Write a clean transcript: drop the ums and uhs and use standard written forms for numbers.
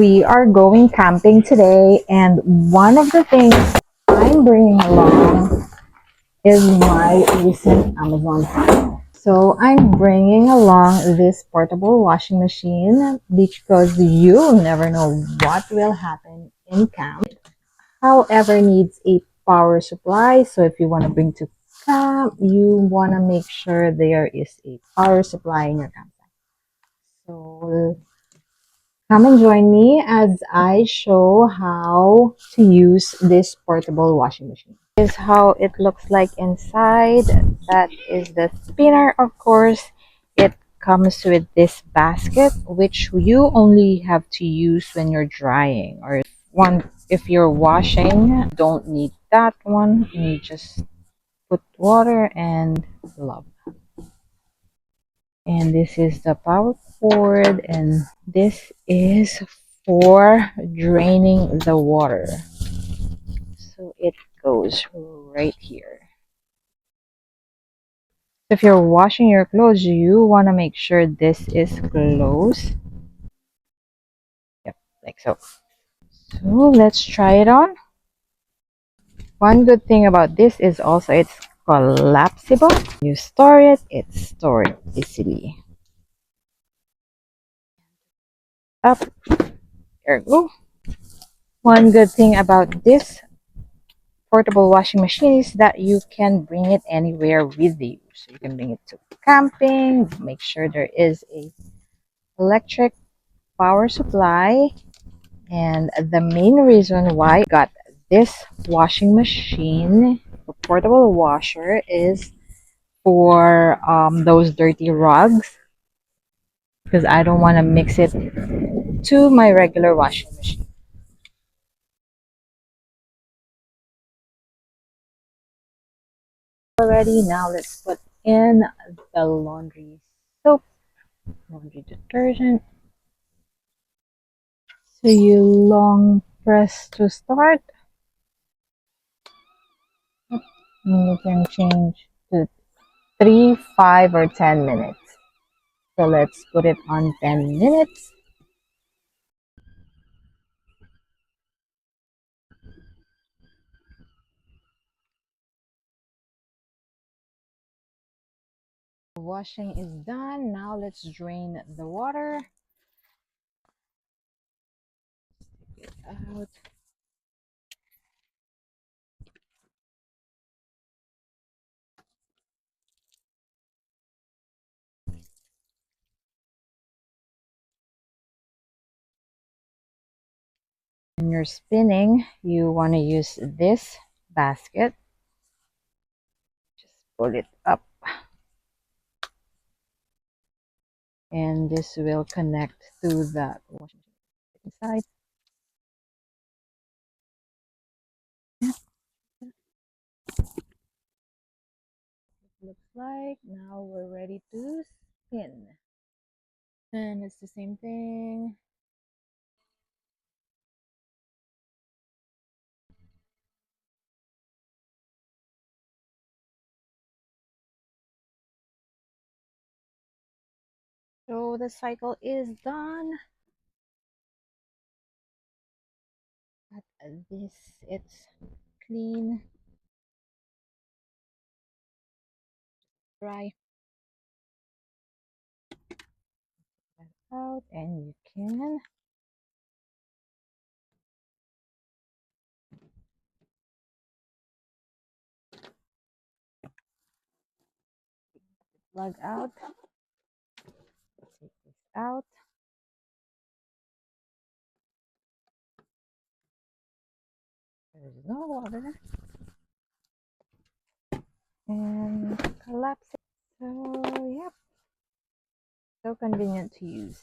We are going camping today, and one of the things I'm bringing along is my recent Amazon haul. So I'm bringing along this portable washing machine because you never know what will happen in camp. However, needs a power supply. So if you want to bring to camp, you want to make sure there is a power supply in your campsite. So come and join me as I show how to use this portable washing machine. This is how it looks like inside. That is the spinner, of course. It comes with this basket, which you only have to use when you're drying, or if you're washing, don't need that one. You just put water and love. And this is the power cord, and this is for draining the water. So it goes right here. If you're washing your clothes, you want to make sure this is closed. Yep, like so. So let's try it on. One good thing about this is also it's collapsible. You store it, it's stored easily. Up, there you go. One good thing about this portable washing machine is that you can bring it anywhere with you. So you can bring it to camping, make sure there is a electric power supply. And the main reason why I got this washing machine, a portable washer, is for those dirty rugs, because I don't want to mix it to my regular washing machine. Already, now let's put in the laundry soap, laundry detergent. So you long press to start, and you can change to 3, 5, or 10 minutes. So let's put it on 10 minutes. Washing is done. Now let's drain the water. Take it out. When you're spinning, you want to use this basket. Just pull it up, and this will connect to the washing inside. Looks like now we're ready to spin. And it's the same thing. So the cycle is done. At this, it's clean, dry, out, and you can plug out. Take this out. There's no water, and collapse it. So, yep, so convenient to use.